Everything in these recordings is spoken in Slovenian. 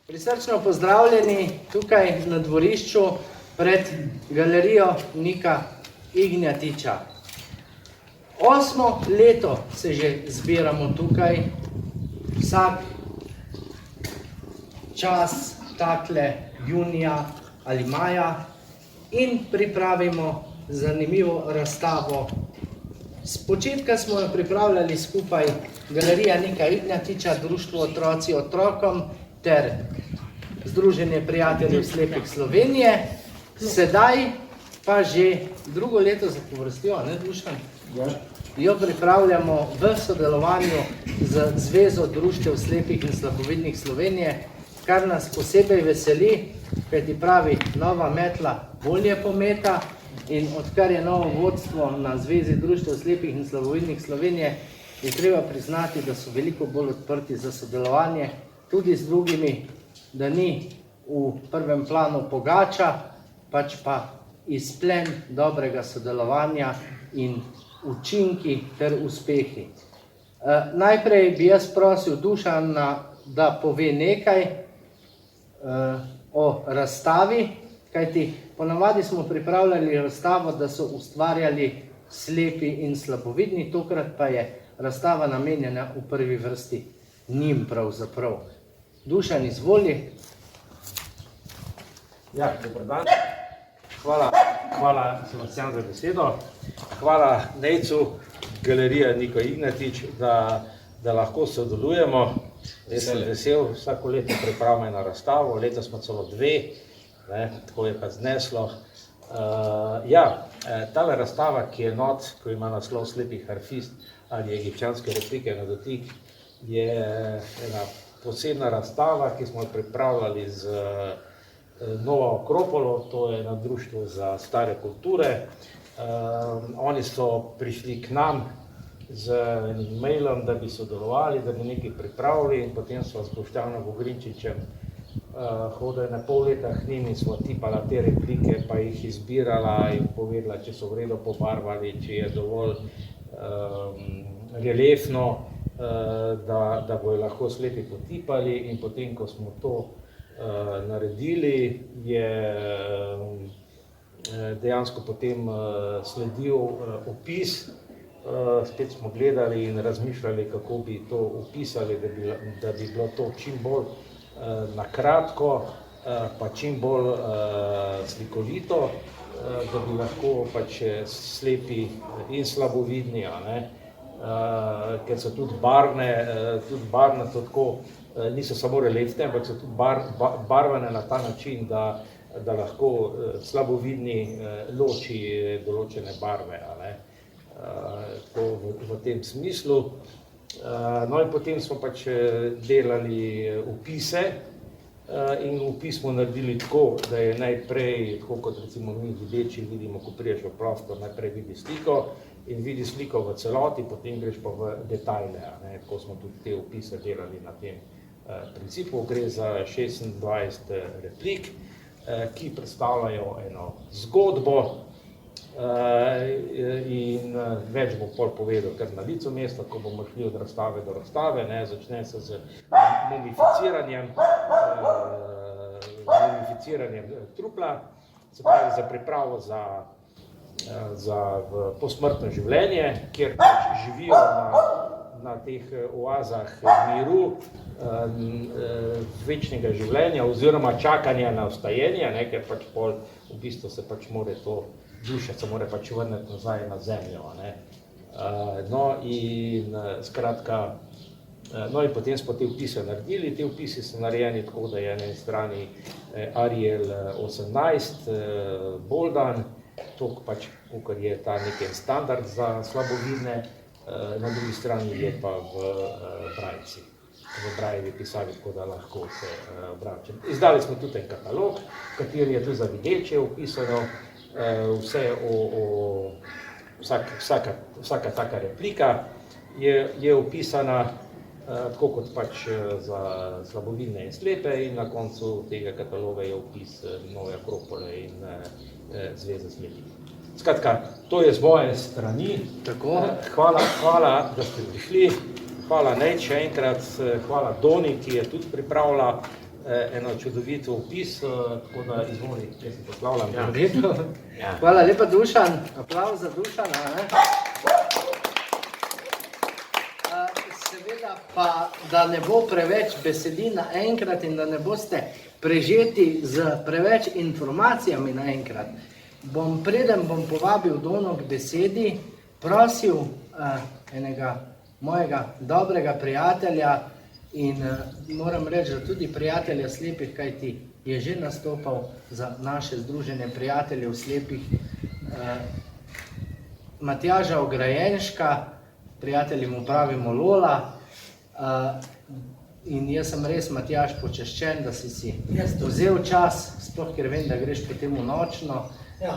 Prisrčno pozdravljeni tukaj na dvorišču pred galerijo Nika Ignjatiča. 8. leto se že zbiramo tukaj, vsak čas takle junija ali maja in pripravimo zanimivo razstavo. Spočetka smo jo pripravljali skupaj Galerija Nika Ignjatiča, Društvo Otroci otrokom ter Združenje prijateljev slepih Slovenije. Sedaj pa že drugo leto zapovrstjo, ne Dušan? Ja. Jo pripravljamo v sodelovanju z Zvezo društev slepih in slabovidnih Slovenije, kar nas posebej veseli, kajti pravi, nova metla bolje pometa, in odkar je novo vodstvo na Zvezi društev slepih in slabovidnih Slovenije, je treba priznati, da so veliko bolj odprti za sodelovanje tudi z drugimi, da ni v prvem planu pogača, pač pa izplen dobrega sodelovanja in učinki ter uspehi. Najprej bi jaz prosil Dušana, da pove nekaj o razstavi, kajti ponavadi smo pripravljali razstavo, da so ustvarjali slepi in slabovidni, tokrat pa je razstava namenjena v prvi vrsti njim pravzaprav. Dušan, izvoli. Ja, dober dan. Hvala Sebastian za besedo. Hvala Nejcu, Galerija Nika Ignjatič, da lahko sodelujemo. Jaz sem vesel, vsako leto pripravimo eno razstavo, leta smo celo dve, tako je pa zneslo. Tale razstava, ki je not, ko ima naslov Slepi harfist ali egipčanske replike na dotik, je ena posebna razstava, ki smo jo pripravljali z Novo Akropolo, to je eno društvo za stare kulture. Oni so prišli k nam z enim mailom, da bi sodelovali, da bi nekaj pripravili, in potem smo s Boštjanom Vogrinčičem hodili na pol leta k njim in smo tipala te replike, pa jih izbirala in povedala, če so v redu pobarvali, če je dovolj reliefno, da bojo lahko slepi potipali. In potem, ko smo to naredili, je dejansko potem sledil opis. Spet smo gledali in razmišljali, kako bi to opisali, da bi bilo to čim bolj na kratko, pa čim bolj slikovito, da bi lahko pač slepi in slabovidni, ker so tudi barvne, tako niso samo reliefne, ampak so tudi barvane na ta način, da lahko slabovidni loči določene barve, v tem smislu. No in potem smo pač delali opise in opis smo naredili tako, da je najprej, tako kot recimo mi videči vidimo, ko priješ v prostor, najprej vidi sliko in vidi sliko v celoti, potem greš pa v detajle. Tako smo tudi te opise delali na tem principu. Gre za 26 replik, ki predstavljajo eno zgodbo, in več bom pol povedal kar na licu mesta, ko bomo šli od razstave do razstave. Začne se z mumificiranjem trupla, se pravi za pripravo za posmrtno življenje, kjer pač živijo na teh oazah miru, večnega življenja oziroma čakanja na vstajenje, ker pač pol v bistvu se pač more to duša se mora pač vrniti nazaj na zemljo. No in skratka, no in potem smo te opise naredili. Te opisi so narejeni tako, da je na eni strani Ariel 18, Boldan, toliko pač, kakor je ta neki standard za slabovidne, na drugi strani je pa v brajci, v brajevi pisavi, tako da lahko se bračem. Izdali smo tudi en katalog, v kateri je tudi za videče opisano vse vsaka taka replika je opisana, tako kot pač za slabovidne in slepe, in na koncu tega kataloga je opis Nove Akropole in Zveze slepih. Skratka, to je z moje strani. Hvala, da ste prišli. Hvala Nejč še enkrat, hvala Doni, ki je tudi pripravila eno čudovito opis, tako da izvoli, če se poslavljam. Hvala lepa, Dušan. Aplavz za Dušana. Seveda pa, da ne bo preveč besedil naenkrat in da ne boste prežeti z preveč informacijami naenkrat, preden bom povabil Dono k besedi, prosil enega mojega dobrega prijatelja in moram reči, da tudi prijatelja slepih, kajti je že nastopal za naše združenje prijateljev slepih, Matjaža Ograjenška, prijatelji mu pravimo Lola, in jaz sem res, Matjaž, počaščen, da si vzel čas, sploh ker vem, da greš potem v nočno,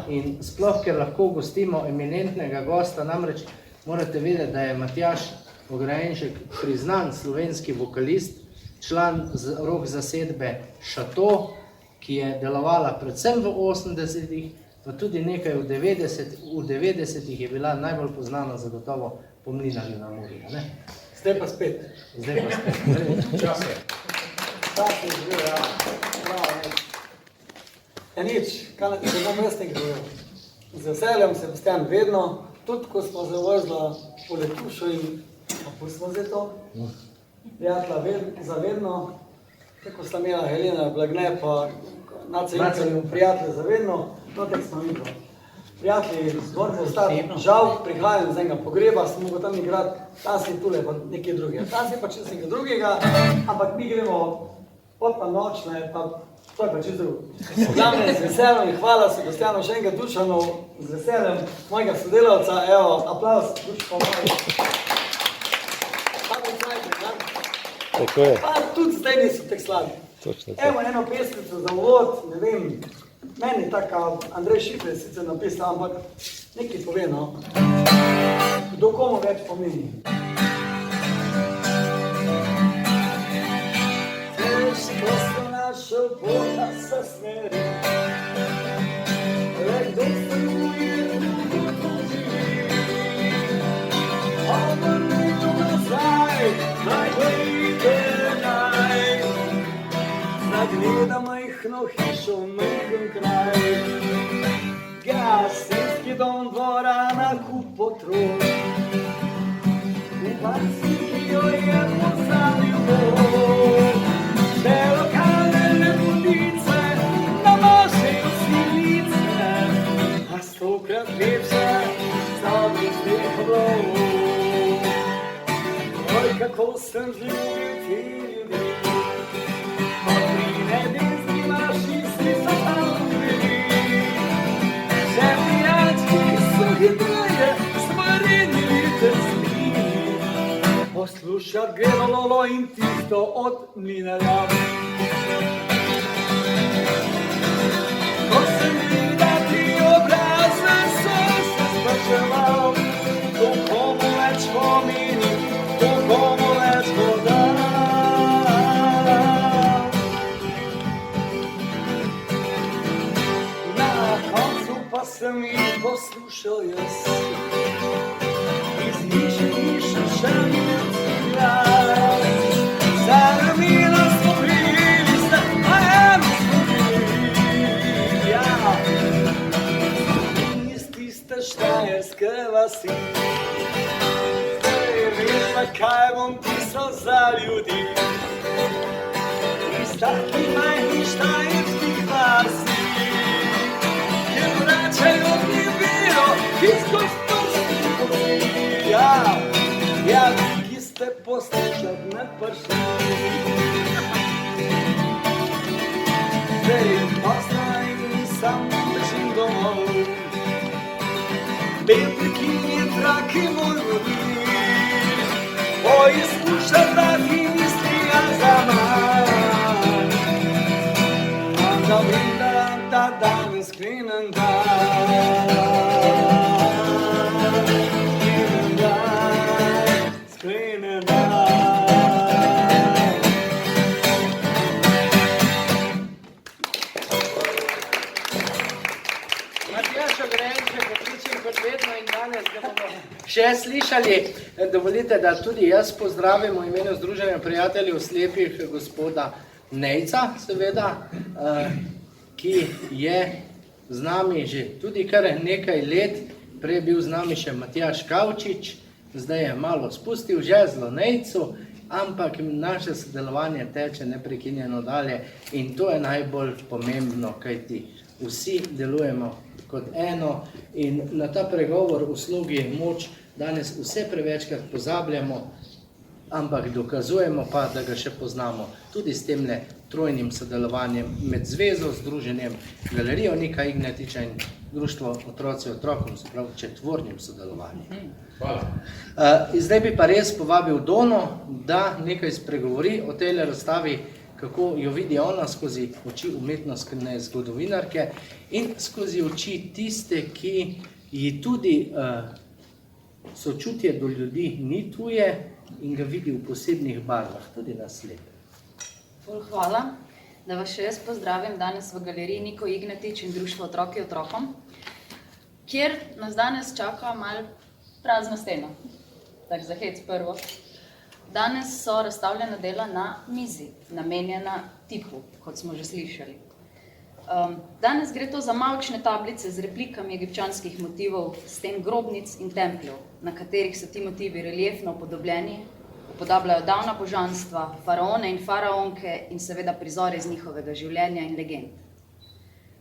in sploh ker lahko gostimo eminentnega gosta, namreč morate vedeti, da je Matjaž Ograjenšek priznan slovenski vokalist, član rock zasedbe Šato, ki je delovala predvsem v 80-ih, pa tudi nekaj v 90-ih je bila najbolj poznana zagotovo po Mlinarju na Muri. Zdaj pa spet. Čas je. Čas je že, ja. Bravo. Nič, kaj ne bom jaz nekaj govoril. Z veseljem, Sebastian, vedno, tudi ko smo zavozila po Letušu in pustimo zdaj to, prijatelja za vedno, tako sta imela Helena Blagne pa nacionalni prijatelj za vedno, no tako smo mi to. Prijatelji, moramo ostati, žal, prihajam z enega pogreba, sem mogel tam igrati, tam si tule pa nekaj drugega, tam si pa čez nekaj drugega, ampak mi gremo pot pa nočne, pa to je pa čez drugo. Zame z veseljem in hvala Sebastianu še enkrat Dušanu, z veseljem mojega sodelavca, evo, aplavz, Duško moj. Tako je. Pa tudi zdaj niso tek slabi. Evo eno pesnico za uvod, ne vem, meni taka, Andrej Šifre sicer napisal, ampak nekaj pove, no. Kdo komu več pomeni. Težko sem našel pota sa smeri, le kdo se uje drugo to živi. Obrnil nazaj, naj glede naj, zagleda majhno hišo, majhen kraj. Gasilski dom, dvorana, kup otrok, v vasi, ki jo je pozadil Bog. Še lokalne lepotice namašejo si lice, a 100-krat lepše dobrih teh oblog. Oj, kako sem zljubil ti ljudi, poslušat Gelo Lolo in tisto od Mlinarja. Ko sem videti obraze, so se spraševal, to komu več pomeni, to komu več voda. Na koncu pa sem jih poslušal jaz, iz hiše še mi ljudski glas. Zaramila smo bili se, a eno smo bili, ja. Iz tiste štajerske vasi, zdaj vem, kaj bom pisal za ljudi. Iz takih majhnih štajerskih vasi, kjer vračajo mi bilo, iz gostorskih vasi, ja. Ja, ki ste poslušat ne prši. Zdaj je posla in sam držim domov, bel prekinje trake moj vodi, o izkuša taki mislijo za manj. Da vem, da ta dan je sklenen dan. Še slišali, dovolite, da tudi jaz pozdravim v imenu Združenja prijateljev slepih gospoda Nejca, seveda, ki je z nami že tudi kar nekaj let, prej je bil z nami še Matjaž Kavčič, zdaj je malo spustil žezlo Nejcu, ampak naše sodelovanje teče neprekinjeno dalje in to je najbolj pomembno, kajti vsi delujemo kot eno in na ta pregovor v slugi moč danes vse prevečkrat pozabljamo, ampak dokazujemo pa, da ga še poznamo tudi s temle trojnim sodelovanjem med Zvezo, Združenjem Galerijo Nika Ignetiča in Društvo Otroci otrokom, se pravi četvornim sodelovanjem. Hvala. Zdaj bi pa res povabil Dono, da nekaj spregovori o tej razstavi, kako jo vidi ona skozi oči umetnostne zgodovinarke in skozi oči tiste, ki ji tudi sočutje do ljudi ni tuje in ga vidi v posebnih barvah, tudi na slepe. Hvala, da vas še jaz pozdravim danes v galeriji Niko Ignetič in Društvo Otroki otrokom, kjer nas danes čaka malo prazna stena, tak za hec prvo. Danes so razstavljena dela na mizi, namenjena tipu, kot smo že slišali. Danes gre to za mavčne tablice z replikami egipčanskih motivov, sten grobnic in templjev, na katerih so ti motivi reliefno upodobljeni, upodabljajo davna božanstva, faraone in faraonke in seveda prizore iz njihovega življenja in legend.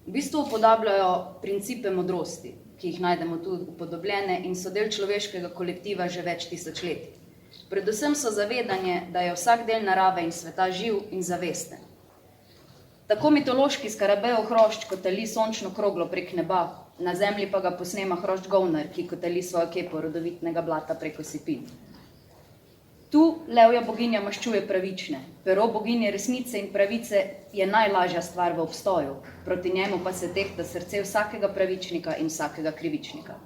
V bistvu upodabljajo principe modrosti, ki jih najdemo tu upodobljene in so del človeškega kolektiva že več tisočletij. Predvsem so zavedanje, da je vsak del narave in sveta živ in zavesten. Tako mitološki skarabejev hrošč kotali sončno kroglo prek neba, na zemlji pa ga posnema hrošč govnar, ki kotali svojo kepo rodovitnega blata preko sipin. Tu levja boginja maščuje pravične, pero boginje resnice in pravice je najlažja stvar v obstoju, proti njemu pa se tehta srce vsakega pravičnika in vsakega krivičnika.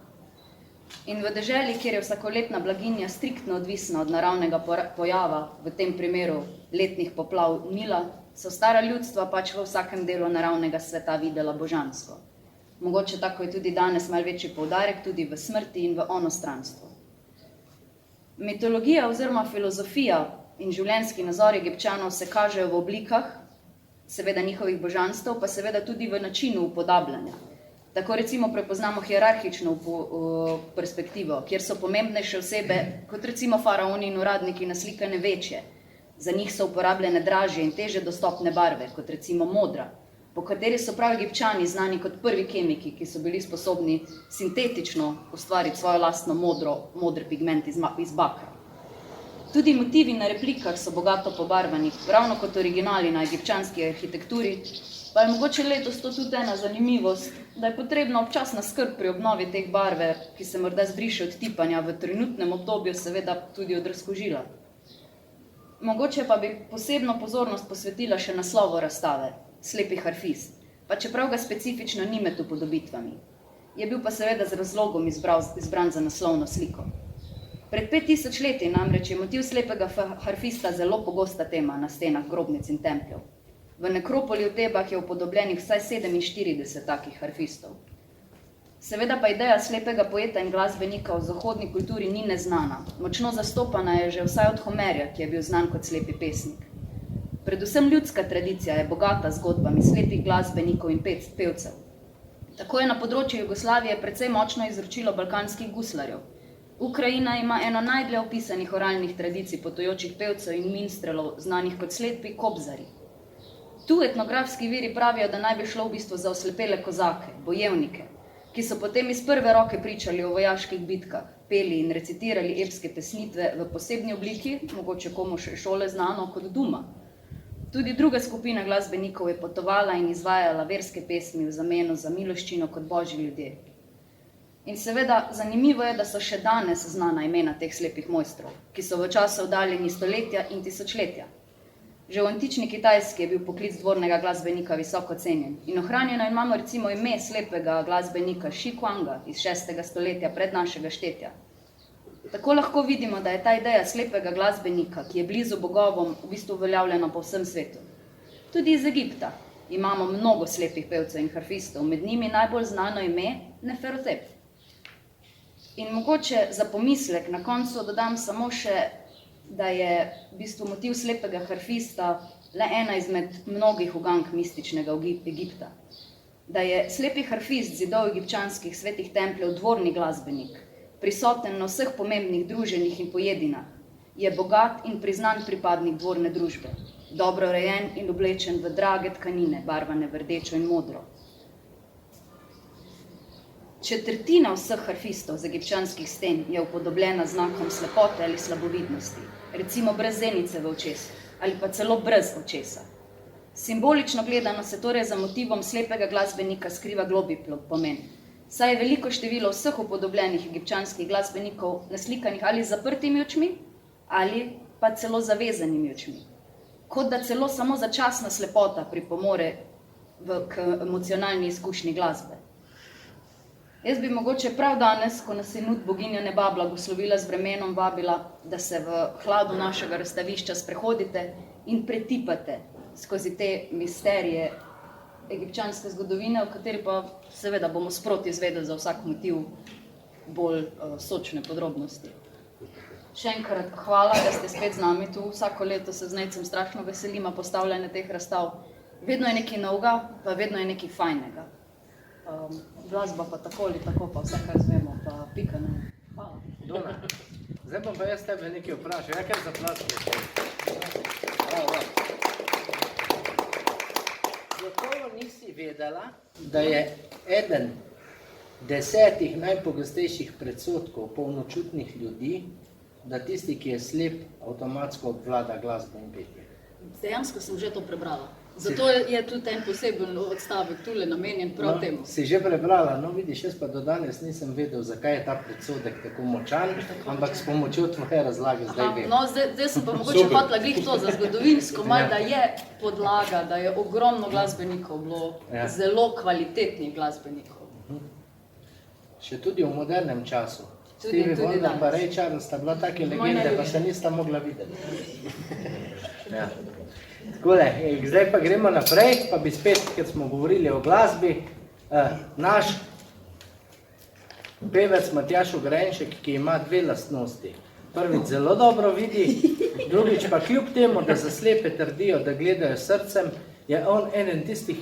In v deželi, kjer je vsakoletna blaginja striktno odvisna od naravnega pojava, v tem primeru letnih poplav Nila, so stara ljudstva pač v vsakem delu naravnega sveta videla božanstvo. Mogoče tako je tudi danes malo večji poudarek tudi v smrti in v onostranstvu. Mitologija oziroma filozofija in življenjski nazor Egipčanov se kažejo v oblikah, seveda njihovih božanstev, pa seveda tudi v načinu upodabljanja. Tako recimo prepoznamo hierarhično perspektivo, kjer so pomembnejše osebe, kot recimo faraoni in uradniki, naslikane večje. Za njih so uporabljene dražje in teže dostopne barve, kot recimo modra, po kateri so prav Egipčani znani kot prvi kemiki, ki so bili sposobni sintetično ustvariti svojo lastno modri pigment iz bakra. Tudi motivi na replikah so bogato pobarvani, ravno kot originali na egipčanski arhitekturi, pa je mogoče letos to tudi ena zanimivost, da je potrebna občasna skrb pri obnovi teh barve, ki se morda zbriše od tipanja v trenutnem obdobju, seveda tudi od razkožila. Mogoče pa bi posebno pozornost posvetila še naslovu razstave, Slepi harfist, pa čeprav ga specifično ni med upodobitvami. Je bil pa seveda z razlogom izbran za naslovno sliko. Pred 5000 leti namreč je motiv slepega harfista zelo pogosta tema na stenah grobnic in templjev. V nekropoli v Tebah je upodobljenih vsaj 47 takih harfistov. Seveda pa ideja slepega poeta in glasbenika v zahodni kulturi ni neznana. Močno zastopana je že vsaj od Homerja, ki je bil znan kot slepi pesnik. Predvsem ljudska tradicija je bogata zgodbami slepih glasbenikov in pevcev. Tako je na področju Jugoslavije precej močno izročilo balkanskih guslarjev. Ukrajina ima eno najdlje opisanih oralnih tradicij potujočih pevcev in minstrelov, znanih kot slepi kobzari. Tu etnografski viri pravijo, da naj bi šlo v bistvu za oslepele kozake, bojevnike, ki so potem iz prve roke pričali o vojaških bitkah, peli in recitirali epske pesnitve v posebni obliki, mogoče komu še šole znano kot duma. Tudi druga skupina glasbenikov je potovala in izvajala verske pesmi v zameno za miloščino kot božji ljudje. In seveda zanimivo je, da so še danes znana imena teh slepih mojstrov, ki so v času oddaljeni stoletja in tisočletja. Že v antični Kitajski je bil poklic dvornega glasbenika visoko cenjen in ohranjeno imamo recimo ime slepega glasbenika Shi Kuanga iz 6. stoletja pred našega štetja. Tako lahko vidimo, da je ta ideja slepega glasbenika, ki je blizu bogovom, v bistvu uveljavljena po vsem svetu. Tudi iz Egipta imamo mnogo slepih pevcev in harfistov, med njimi najbolj znano ime Nefertep. In mogoče za pomislek na koncu dodam samo še, da je v bistvu motiv slepega harfista le ena izmed mnogih ugank mističnega Egipta. Da je slepi harfist zidov egipčanskih svetih templjev dvorni glasbenik, prisoten na vseh pomembnih druženjih in pojedinah, je bogat in priznan pripadnik dvorne družbe, dobro rejen in oblečen v drage tkanine, barvane v rdečo in modro. Četrtina vseh harfistov z egipčanskih sten je upodobljena znakom slepote ali slabovidnosti, recimo brez zenice v očesu ali pa celo brez očesa. Simbolično gledano se torej za motivom slepega glasbenika skriva globlji pomen, saj je veliko število vseh upodobljenih egipčanskih glasbenikov naslikanih ali z zaprtimi očmi ali pa celo zavezanimi očmi, kot da celo samo začasna slepota pripomore k emocionalni izkušnji glasbe. Jaz bi mogoče prav danes, ko nas je nud boginja neba blagoslovila z vremenom, vabila, da se v hladu našega razstavišča sprehodite in pretipate skozi te misterije egipčanske zgodovine, v kateri pa seveda bomo sproti izvedeli za vsak motiv bolj sočne podrobnosti. Še enkrat hvala, da ste spet z nami tu. Vsako leto se z Nejcem strašno veselima postavljanja teh razstav. Vedno je nekaj novega, pa vedno je nekaj fajnega. Glasba pa tako ali tako, pa vse, kar zvemo, pa pika, ne. Hvala. Dona, zdaj bom pa jaz tebe nekaj vprašal. Ja, kar zaplaskaj. Gotovo nisi vedela, da je eden 10 najpogostejših predsodkov polnočutnih ljudi, da tisti, ki je slep, avtomatsko obvlada glasbo in petje. Dejansko sem že to prebrala. Zato je tudi en poseben odstavek tule namenjen prav temu. Si že prebrala, no vidiš, jaz pa do danes nisem vedel, zakaj je ta predsodek tako močan, ampak s pomočjo tvoje razlage zdaj vem. No, zdaj sem pa mogoče hotela glih to za zgodovinsko, malo da je podlaga, da je ogromno glasbenikov bilo, zelo kvalitetnih glasbenikov. Še tudi v modernem času. Tudi Stevie Wonder danes. pa Ray Charles sta bila take legende, pa se nista mogla videti. Ja. Takole, zdaj pa gremo naprej, pa bi spet, ker smo govorili o glasbi, naš pevec Matjaž Ogrenšek, ki ima dve lastnosti. Prvič zelo dobro vidi, drugič pa kljub temu, da za slepe trdijo, da gledajo srcem, je on eden tistih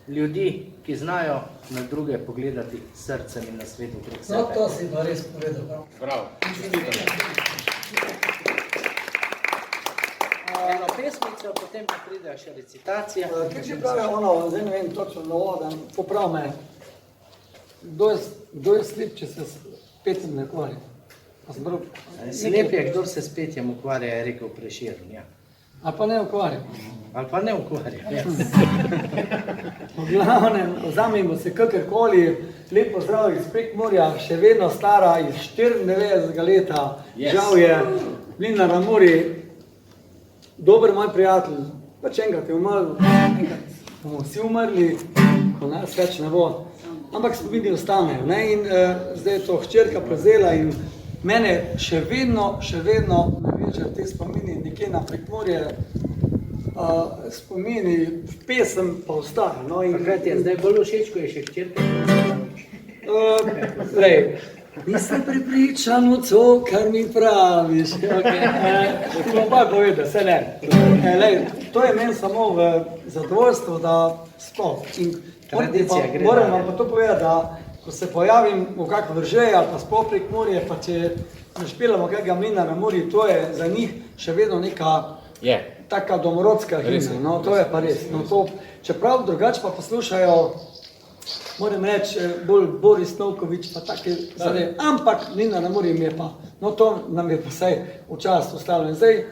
ljudi, ki znajo na druge pogledati srcem in na svetu prek sebe. No, to si pa res povedal, prav. Bravo, čestitam. Eno pesmico, potem pa pridejo še recitacija. Kaj si pravi ono, zdaj ne vem točno novo, da poprav me, kdo je slep, če se s petjem ne ukvarja? Slep je, kdor se s petjem ukvarja, je rekel Prešeren, ja. Ali pa ne ukvarja? Ali pa ne ukvarja, ja. V glavnem, vzamemo se kakorkoli, lepo zdrav iz Prekmurja, še vedno stara iz 94. leta, žal je Mlinar na Muri, dober moj prijatelj, pač enkrat je umrl, enkrat bomo vsi umrli, ko nas več ne bo, ampak spomini ostanejo, ne, in zdaj je to hčerka prevzela in mene še vedno me veže te spomini nekje na Prekmurje, spomini, pesem pa ostaja, no, in Kaj ti je zdaj bolj všeč, ko je še hčerka? lej, nisem pripričan v to, kar mi praviš. Ti bom pa povedal, se ne. Lej, to je meni samo v zadovoljstvo, da sploh. In Tradicija gre moram dalje. vam pa to povedati, da ko se pojavim v kakšno Vržeje ali pa sploh Prekmurje, pa če našpilamo kakega Mlina na Muri, to je za njih še vedno neka taka domorodska himna, no, to je pa res. No, to, čeprav drugače pa poslušajo, moram reči, bolj Boris Novković pa take zadeve, ampak Mlina na Muri mi je pa, no to nam je pa vsaj v čast ustavljeno. Zdaj,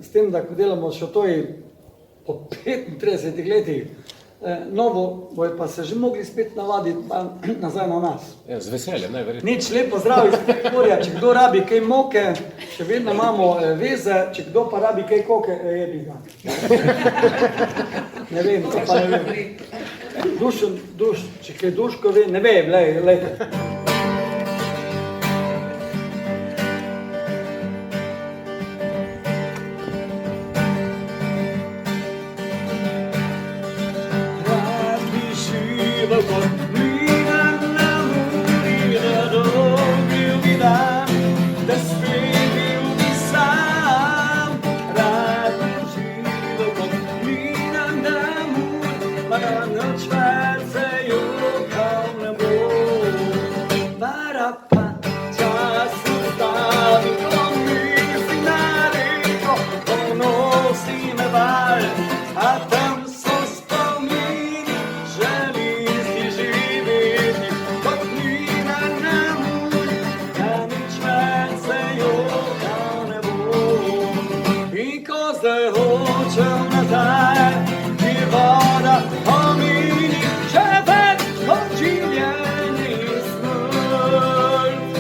s tem, da ko delamo še to po 35 letih, novo bojo pa se že mogli spet navaditi pa nazaj na nas. Ja, z veseljem, najverjetneje. Nič, lepo zdrav iz Prekmurja, če kdo rabi kaj moke, še vedno imamo veze, če kdo pa rabi kaj koke, jebi ga. Ne vem, to pa ne vem. Če kaj Duško ve, ne vem, lejte. Rad bi živel kot Mlinar na Muri, da dobil bi dan, da spet bil bi sam. Rad bi živel nič več se jokal ne bo. Parapa, čas ustavi, ko misli na reko, ponosi me val, a tam so spomini, želim si živeti, kot mina na muri, da nič več se jokal ne bo. In ko zdaj hočem nazaj, mi voda pomini, še več kot življenje in smrt.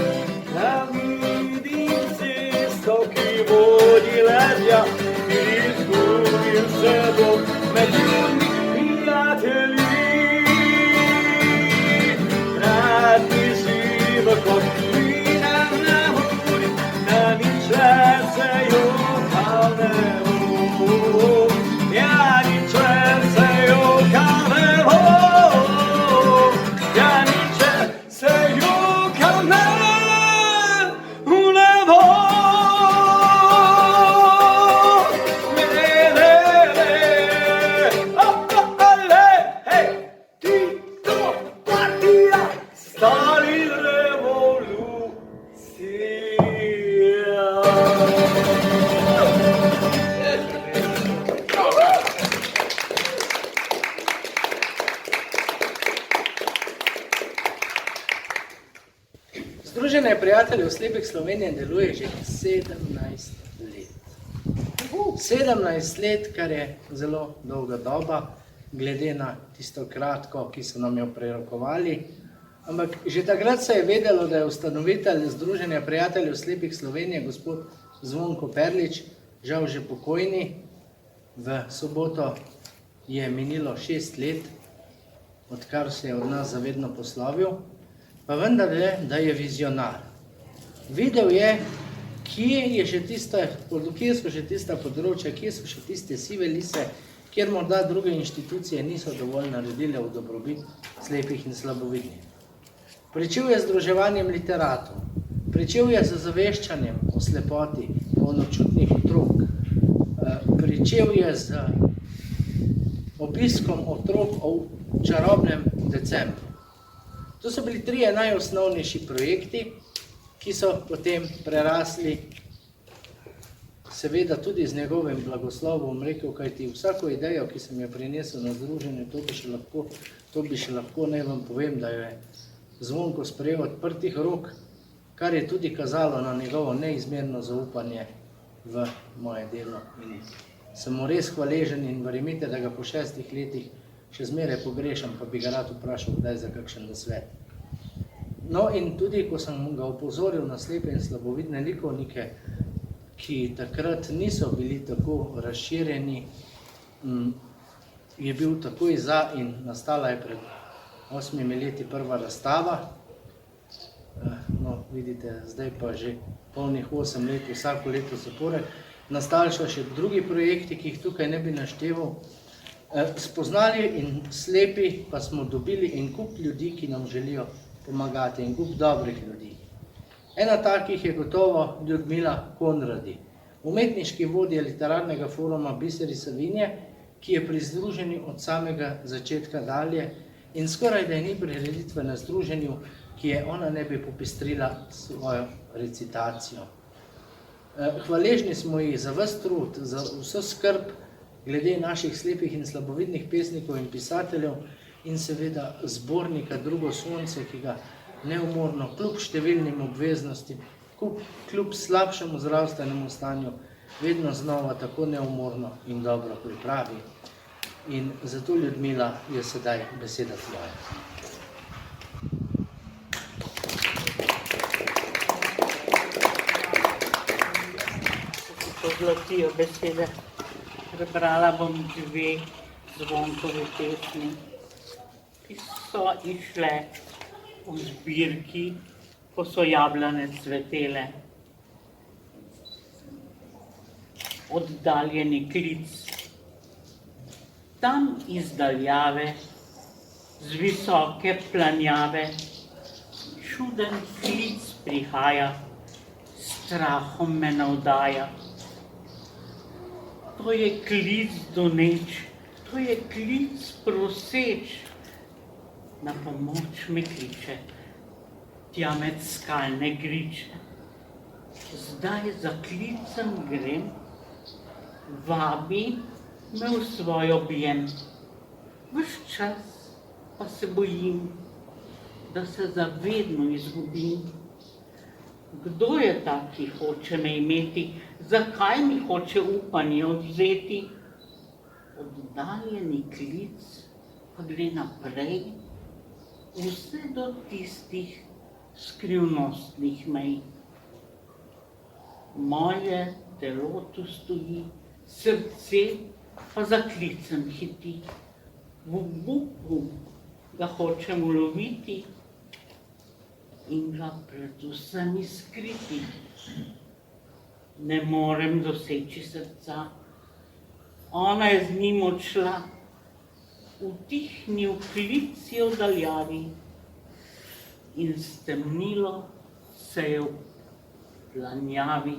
Da vidim cesto, ki vodi ledja, ki izgubil se bo med ljudmi prijatelji. Rad mi živo kot mina na muri, da nič več se jokal ne bo. Ja, nič več se jokal ne bo. Ja, nič več se jokal ne bo. Le, le, le. Ale, hej, Tito, partija, stali revolucija. Združenje prijateljev slepih Slovenije deluje že 17 let. 17 let, kar je zelo dolga doba, glede na tisto kratko, ki so nam jo prerokovali. Ampak že takrat se je vedelo, da je ustanovitelj Združenja prijateljev slepih Slovenije, gospod Zvonko Perlič, žal že pokojni. V soboto je minilo 6 let, odkar se je od nas zavedno poslovil. Pa vendar je, da je vizionar. Videl je, kje so še tista področja, kje so še tiste sive lise, kjer morda druge inštitucije niso dovolj naredile v dobrobit slepih in slabovidnih. Pričel je z združevanjem literatov, pričel je z zaveščanjem o slepoti polnočutnih otrok, pričel je z obiskom otrok v čarobnem decembru. To so bili 3 najosnovnejši projekti, ki so potem prerasli, seveda tudi z njegovim blagoslovom, rekel, kajti vsako idejo, ki sem jo prinesel na združenje, to bi še lahko, naj vam povem, da jo je Zvonko sprejel odprtih rok, kar je tudi kazalo na njegovo neizmerno zaupanje v moje delo. In sem mu res hvaležen in verjemite, da ga po 6 letih še zmeraj pogrešam, pa bi ga rad vprašal, kdaj za kakšen nasvet. No in tudi, ko sem ga opozoril na slepe in slabovidne likovnike, ki takrat niso bili tako razširjeni, je bil takoj za in nastala je pred 8 leti prva razstava. No, vidite, zdaj pa že polnih 8 let, vsako leto zapored. Nastali so še drugi projekti, ki jih tukaj ne bi našteval. Spoznali in slepi pa smo dobili en kup ljudi, ki nam želijo pomagati, en kup dobrih ljudi. Ena takih je gotovo Ljudmila Konradi, umetniški vodja literarnega foruma Biseri Savinje, ki je pri združenju od samega začetka dalje in skoraj da ni prireditve na združenju, ki je ona ne bi popestrila svojo recitacijo. Hvaležni smo ji za ves trud, za vso skrb glede naših slepih in slabovidnih pesnikov in pisateljev in seveda zbornika Drugo sonce, ki ga neumorno, kljub številnim obveznostim, kljub slabšemu zdravstvenemu stanju, vedno znova tako neumorno in dobro pripravi. In zato, Ljudmila, je sedaj beseda tvoja. Pozlatijo besede. Prebrala bom 2 Zvonkove pesmi, ki so išle v zbirki Ko so jablane cvetele. Oddaljeni klic. Tam iz daljave, z visoke planjave, čuden klic prihaja, strahom me navdaja. To je klic doneč To je klic proseč, na pomoč me kliče, tja med skalne griče. Zdaj za klicem grem, vabi me v svoj objem. Ves čas pa se bojim, da se zavedno izgubim. Kdo je ta, ki hoče me imeti, zakaj mi hoče upanje odvzeti? Oddaljeni klic pa gre naprej, vse do tistih skrivnostnih mej. Moje telo tu stoji, srce pa za klicem hiti. V obupu ga hočem uloviti in ga predvsem izkriti. Ne morem doseči srca, ona je z njim odšla, utihnil klic je v daljavi in stemnilo se je v planjavi.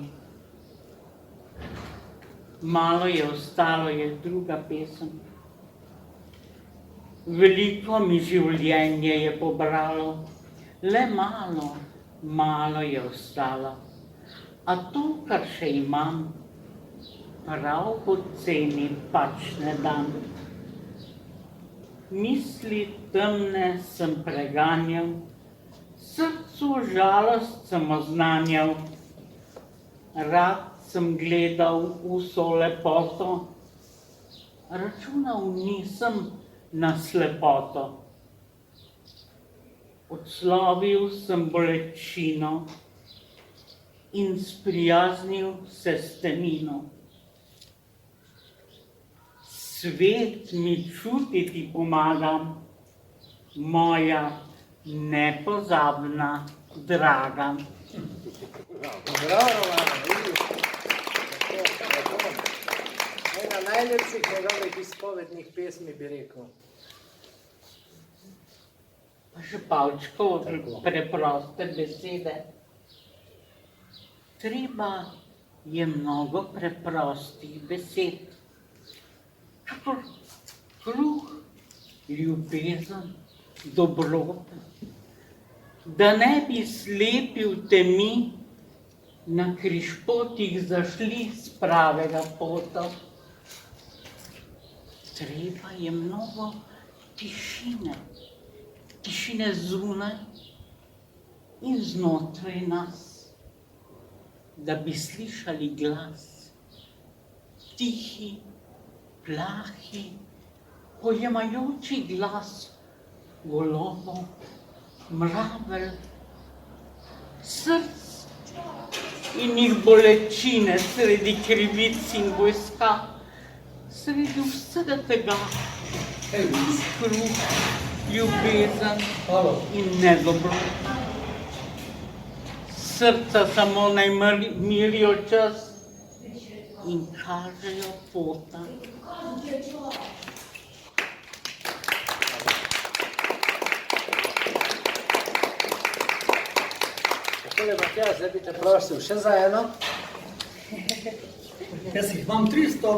Malo je ostalo, je druga pesem. Veliko mi življenje je pobralo, le malo, malo je ostalo. A to, kar še imam, prav poceni pač ne dam. Misli temne sem preganjal, srcu žalost sem oznanjal. Rad sem gledal vso lepoto, računal nisem na slepoto. Odslovil sem bolečino in sprijaznil se s temino. Svet mi čutiti pomaga, moja nepozabna draga. Bravo, ena najlepših njegovih izpovednih pesmi, bi rekel. Pa še Pavčkov preproste besede. Treba je mnogo preprostih besed. Kakor kruh, ljubezen, dobrota. Da ne bi slepil temi, na križpotih zašli s pravega pota. Treba je mnogo tišine, tišine zunaj in znotraj nas, da bi slišali glas, tihi, plahi, pojemajoči glas golobov, mravelj, src in jih bolečine sredi krivic in vojska, sredi vsega tega, kruh, ljubezen in nedobrota. Srca samo naj mirijo čas in kažejo pota. Takole, Matjaž, zdaj bi te prosil še za eno. Jaz jih imam 300,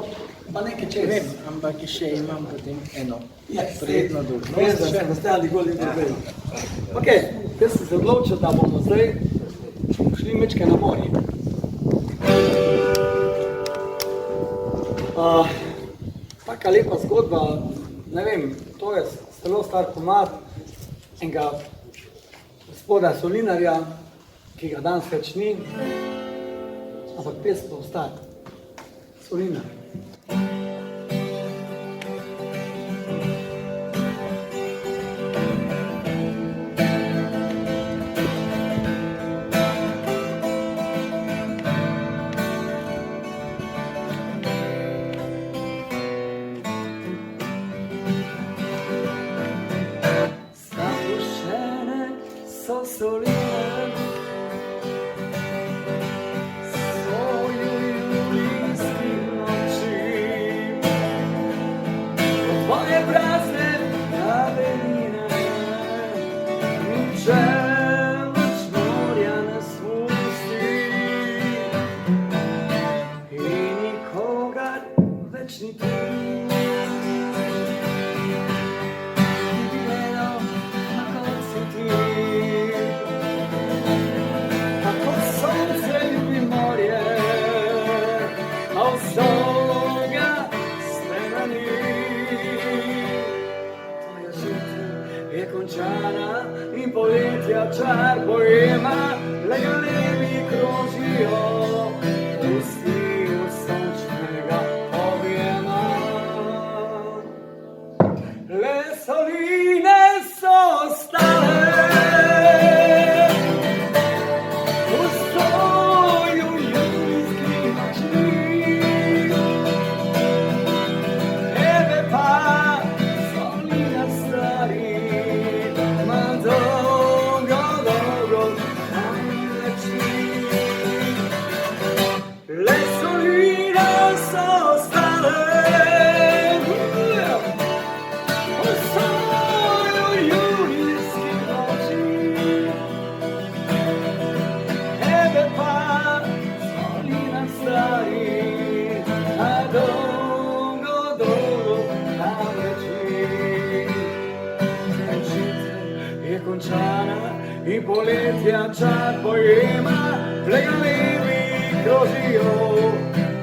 pa nekaj čez. Vem, ampak še imam potem eno Ja, prijetno Res, da dolžnost. se ostali goli problemi. Ok, jaz sem se odločil, da bomo zdaj šli mečke na morje. Taka lepa zgodba, ne vem, to je zelo star komad enega gospoda Solinarja, ki ga danes več ni, ampak pesma ostaja. Solinar. Zapuščene so soline, tvoje prazne avenine, niče več morja ne spusti in nikogar več ni tu. čar pojema, legalevi krožijo, pusti v sončnega objema. Le soline so ostale v soju julijskih noči, tebe pa solina stari, ma dolgo, dolgo nam leči. Le soline so ostale v soju julijskih noči, tebe pa solina stari, a dolgo, dolgo nam leči. Je končana in poletja čar pojema, legalevi krožijo,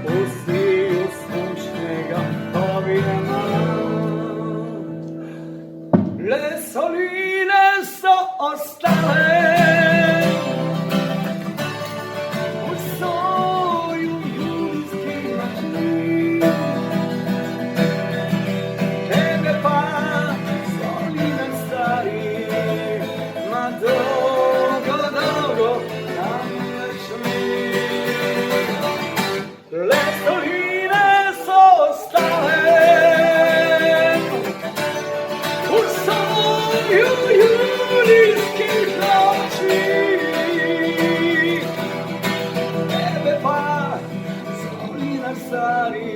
pusti v sončnega objema. Le soline so ostale v soju julijskih noči, tebe pa solina stari, ma dolgo, dolgo nam leči. Le soline so ostale v soju julijskih noči, tebe pa solina stari,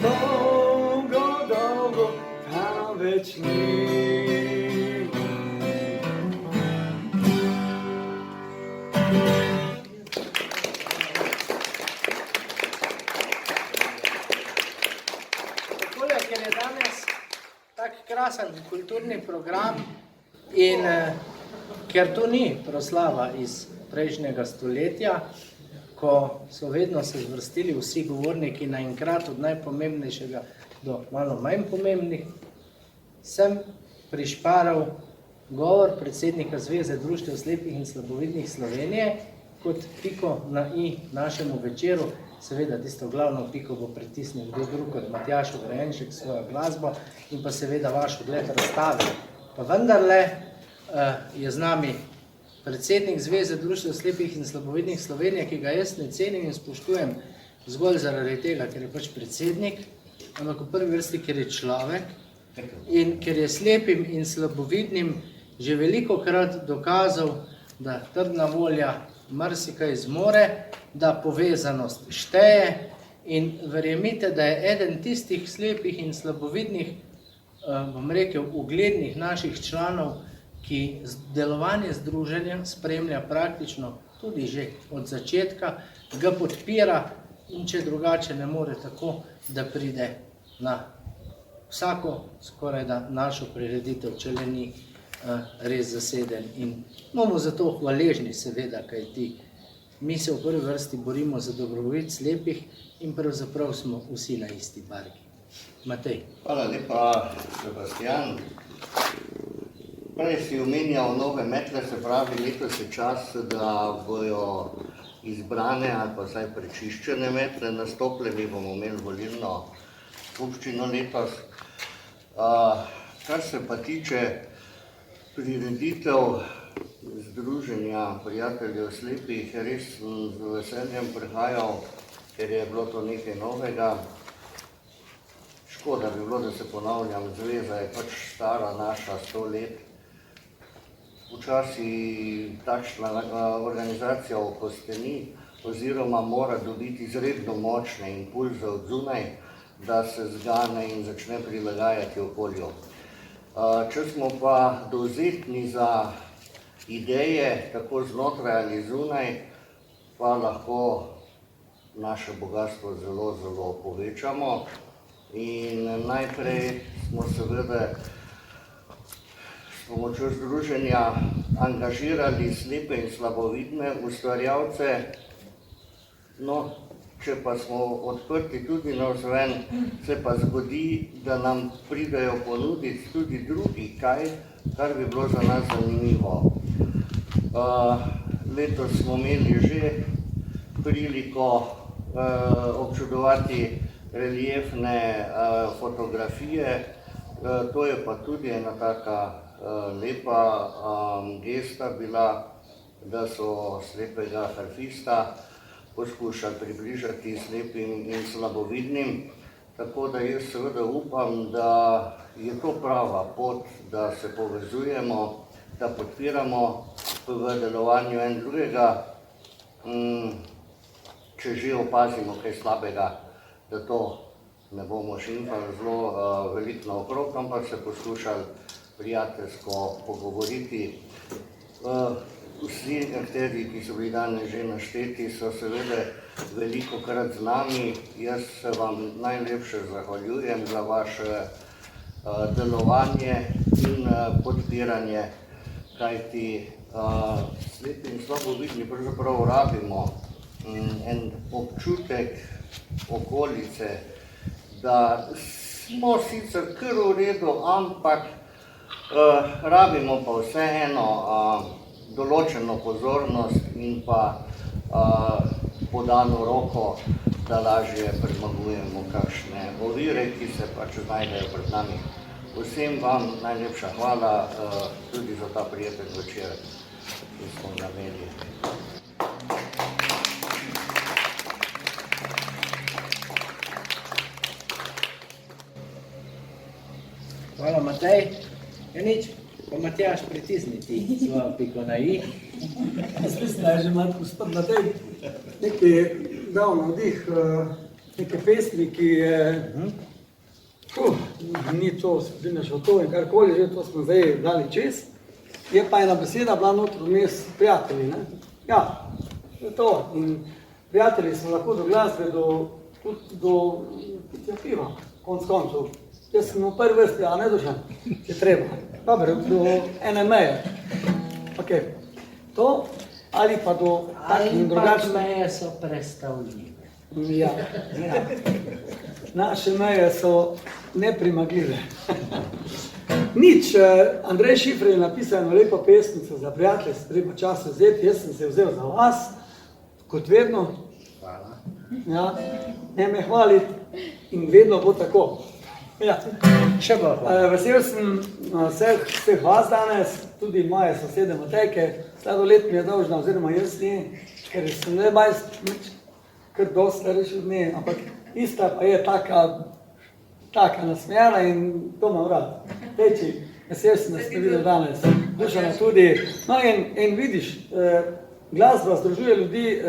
dolgo, dolgo tam več ni. Takole, ker je danes tak krasen kulturni program in ker to ni proslava iz prejšnjega stoletja, ko so vedno se zvrstili vsi govorniki naenkrat od najpomembnejšega do malo manj pomembnih, sem prišparal govor predsednika Zveze društev slepih in slabovidnih Slovenije kot piko na i našemu večeru. Seveda tisto glavno piko bo pritisnil kdo drug kot Matjaž Ogrejenšek s svojo glasbo in pa seveda vaš ogled razstave. Pa vendarle je z nami predsednik Zveze društev slepih in slabovidnih Slovenije, ki ga jaz ne cenim in spoštujem zgolj zaradi tega, ker je pač predsednik, ampak v prvi vrsti, ker je človek in ker je slepim in slabovidnim že velikokrat dokazal, da trdna volja marsikaj zmore, da povezanost šteje in verjemite, da je eden tistih slepih in slabovidnih, bom rekel, uglednih naših članov, ki delovanje združenja spremlja praktično tudi že od začetka, ga podpira in če drugače ne more tako, da pride na vsako skoraj da našo prireditev, če le ni res zaseden. In bomo zato hvaležni seveda, kajti mi se v prvi vrsti borimo za dobrobit slepih in pravzaprav smo vsi na isti barki. Matej. Hvala lepa, Sebastian. Prej si omenjal nove metle, se pravi, letos je čas, da bojo izbrane ali pa vsaj prečiščene metle nastopile. Mi bomo imeli volilno skupščino letos. Kar se pa tiče prireditev Združenja prijateljev slepih, res z veseljem prihajal, ker je bilo to nekaj novega. Škoda bi bilo, da se ponavljam, zveza je pač stara naša 100 let. Včasih takšna organizacija okosteni oziroma mora dobiti izredno močne impulze od zunaj, da se zgane in začne prilagajati okolju. Če smo pa dovzetni za ideje, tako znotraj ali zunaj, pa lahko naše bogatstvo zelo, zelo povečamo. In najprej smo seveda s pomočjo združenja angažirali slepe in slabovidne ustvarjalce. No, če pa smo odprti tudi navzven, se pa zgodi, da nam pridejo ponuditi tudi drugi kaj, kar bi bilo za nas zanimivo. Letos smo imeli že priliko občudovati reliefne fotografije, to je pa tudi ena taka lepa gesta bila, da so slepega harfista poskušali približati slepim in slabovidnim, tako da jaz seveda upam, da je to prava pot, da se povezujemo, da podpiramo v delovanju en drugega, če že opazimo kaj slabega, da to ne bomo šimfali zelo veliko naokrog, ampak se poskušali prijateljsko pogovoriti. Vsi akterji, ki so bili danes že našteti, so seveda velikokrat z nami. Jaz se vam najlepše zahvaljujem za vaše delovanje in podpiranje, kajti slepi in slabovidni pravzaprav rabimo en občutek okolice, da smo sicer kar v redu, ampak rabimo pa vseeno določeno pozornost in pa podano roko, da lažje premagujemo kakšne ovire, ki se pač znajdejo pred nami. Vsem vam najlepša hvala tudi za ta prijeten večer, ki smo ga imeli. Hvala, Matej. Ja nič, pa Matjaž pritisniti svojo piko na i. Jaz mislim, da je že malo gospod Matej nekaj dal navdih, neke pesmi, ki je, ni to, spremljaš v to in karkoli, že to smo zdaj dali čez. Je pa ena beseda bila notro vmes prijatelji, ne? Ja, to je to. In prijatelji smo lahko do glasbe, do pitja piva, konc koncev. Jaz sem v prvi vrsti, a ne Dušan, je treba. Dobro, do ene meje. Ok, to ali pa do takih in drugačnih. Meje so prestavljive. Ja, ja. Naše meje so nepremagljive. Nič, Andrej Šifrer je napisal eno lepo pesmico za prijatelje, se treba čas vzeti, jaz sem se vzel za vas, kot vedno. Hvala. Ja, ne me hvaliti in vedno bo tako. Ja. Še bo hvala. Vesel sem vseh vas danes, tudi moje sosede Matejke, sladoled mi je dolžna, oziroma jaz ni, ker sem ne kar dosti starejši od nje, ampak ista pa je taka nasmejana in to imam rad. Teči, vesel sem, da ste videli danes, Dušana tudi. No in vidiš, glasba združuje ljudi,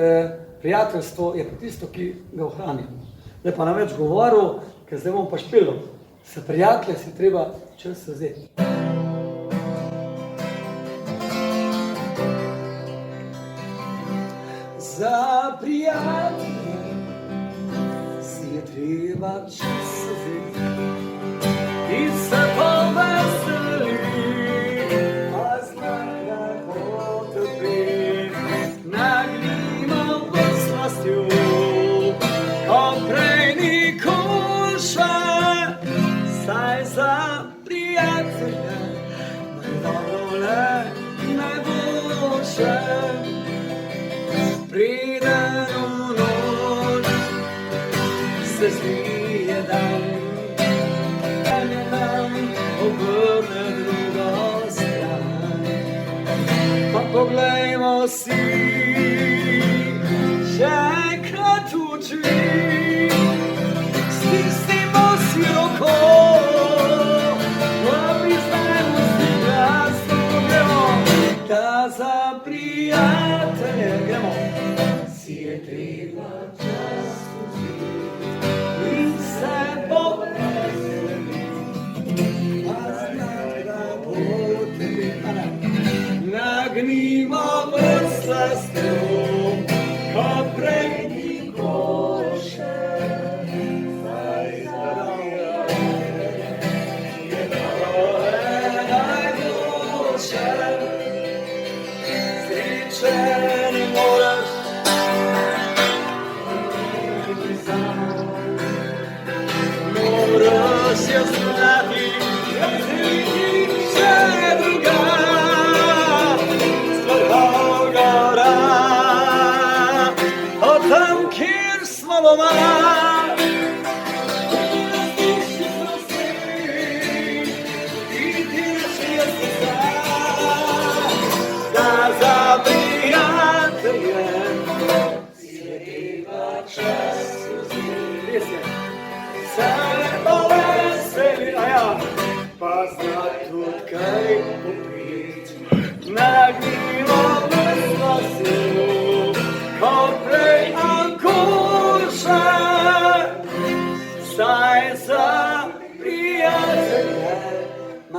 prijateljstvo je pa tisto, ki ga ohranjamo. Zdaj pa nam več govoril, ker zdaj bom pa špilil. Za prijatelje si treba čas vzeti. Za prijatelje si je treba čas vzeti in se poveseliti, a znaj, da potrpi nagnimo pod slastjo, ko prej nikoli še. Saj za prijatelja najbolje, najboljše pride v noč, se zmije dan, je nam obrne drugo stran. Pa poglejmo si še enkrat v oči, stisnimo si roko, da za prijatelje gremo, si je treba čas vzeti in se poveseliti, a znaj, da bo tebi nagnimo pod slastjo, ko prej nikoli še. poznati, razviti še druga. Stvrhal gora, od tam, kjer smo doma.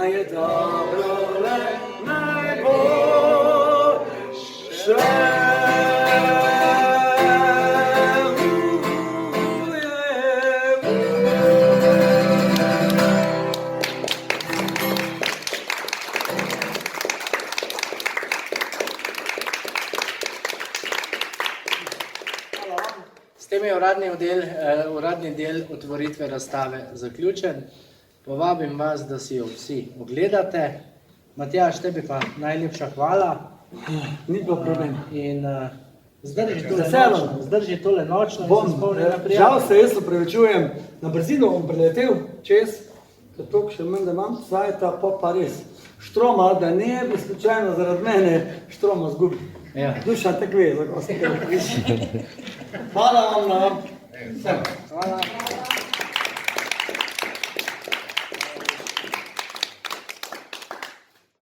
Je dobro le najboljše. S tem je uradni del otvoritve razstave zaključen. Povabim vas, da si jo vsi ogledate. Matjaž, tebi pa najlepša hvala. Ni bilo problem. In zdrži Veseljem. tole nočno in se spomni na Žal prijatelj. se jaz opravičujem, na brzino bom priletel čez, ker toliko še menda imam, cajta, pa res. Štroma, da ne bi slučajno zaradi mene Štroma zgubil. Ja. Duša tako ve, za ko se tega. Hvala vam na vsem. Hvala.